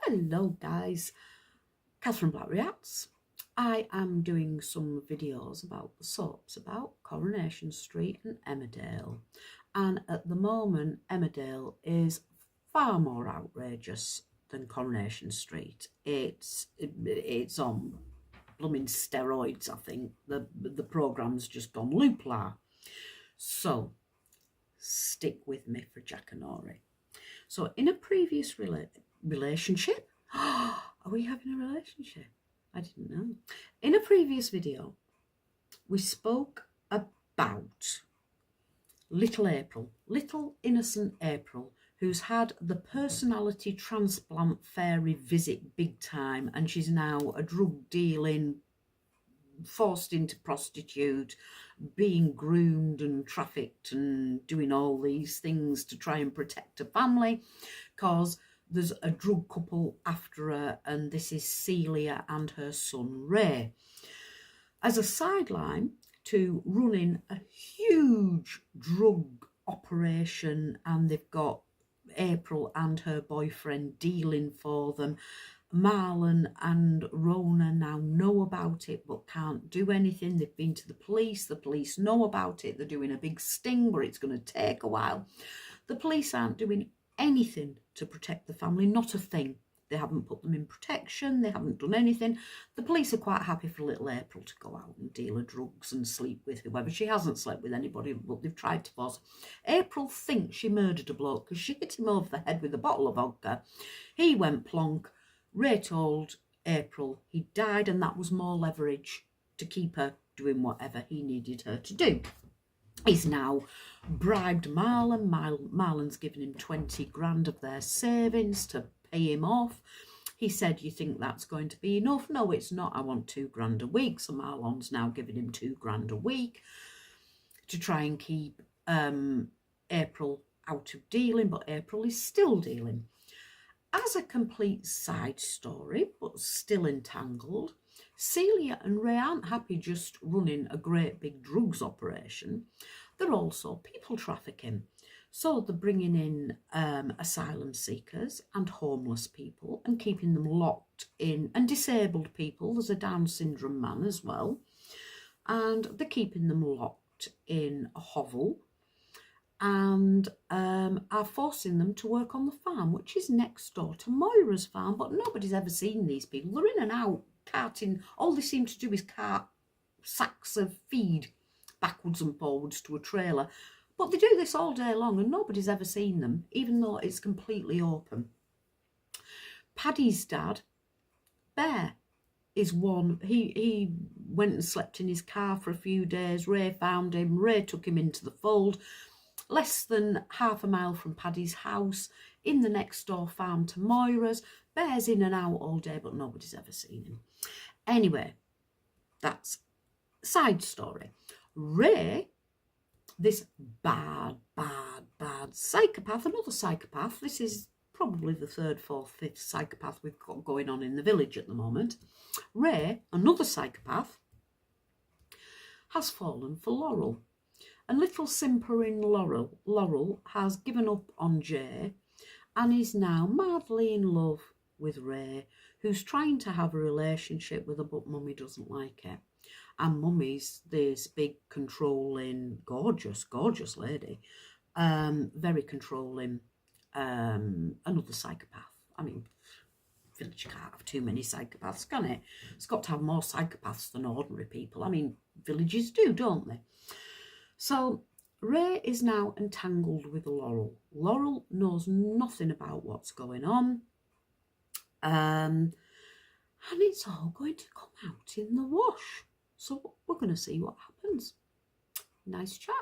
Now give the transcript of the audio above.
Hello guys, Catherine Black Reacts. I am doing some videos about the soaps about Coronation Street and Emmerdale, and at the moment Emmerdale is far more outrageous than Coronation Street. It's on blooming steroids. I think the programme's just gone loopla. So stick with me for Jack and Ori. So in a previous relationship, are we having a relationship? I didn't know. In a previous video, we spoke about little April, little innocent April, who's had the personality transplant fairy visit big time, and she's now a drug dealing, forced into prostitute, being groomed and trafficked and doing all these things to try and protect her family, because there's a drug couple after her, and this is Ceilia and her son Ray. As a sideline to running a huge drug operation, and they've got April and her boyfriend dealing for them. Marlon and Rona now know about it but can't do anything. They've been to the police know about it, they're doing a big sting, but it's going to take a while. The police aren't doing anything to protect the family, not a thing. They haven't put them in protection, they haven't done anything. The police are quite happy for little April to go out and deal her drugs and sleep with whoever. She hasn't slept with anybody, but they've tried to force her. April thinks she murdered a bloke because she hit him over the head with a bottle of vodka. He went plonk. Ray told April he died, and that was more leverage to keep her doing whatever he needed her to do. He's now bribed Marlon. Marlon's given him 20 grand of their savings to pay him off. He said, "You think that's going to be enough?" "No, it's not. I want 2 grand a week." So Marlon's now giving him 2 grand a week to try and keep April out of dealing, but April is still dealing. As a complete side story, but still entangled, Ceilia and Ray aren't happy just running a great big drugs operation. They're also people trafficking. So they're bringing in asylum seekers and homeless people and keeping them locked in, and disabled people. There's a Down syndrome man as well. And they're keeping them locked in a hovel, and are forcing them to work on the farm, which is next door to Moira's farm. But nobody's ever seen these people. They're in and out, carting. All they seem to do is cart sacks of feed backwards and forwards to a trailer. But they do this all day long, and nobody's ever seen them, even though it's completely open. Paddy's dad, Bear, is one. He went and slept in his car for a few days. Ray found him. Ray took him into the fold. Less than half a mile from Paddy's house, in the next door farm to Moira's. Bear's in and out all day, but nobody's ever seen him. Anyway, that's side story. Ray, this bad psychopath, another psychopath. This is probably the 3rd, 4th, 5th psychopath we've got going on in the village at the moment. Ray, another psychopath, has fallen for Laurel. And little simpering Laurel has given up on Jay and is now madly in love with Ray, who's trying to have a relationship with her, but Mummy doesn't like it. And Mummy's this big, controlling, gorgeous lady, very controlling, another psychopath. I mean, village can't have too many psychopaths, can it? It's got to have more psychopaths than ordinary people. I mean, villages do, don't they? So Ray is now entangled with Laurel. Laurel knows nothing about what's going on. And it's all going to come out in the wash. So we're going to see what happens. Nice chat.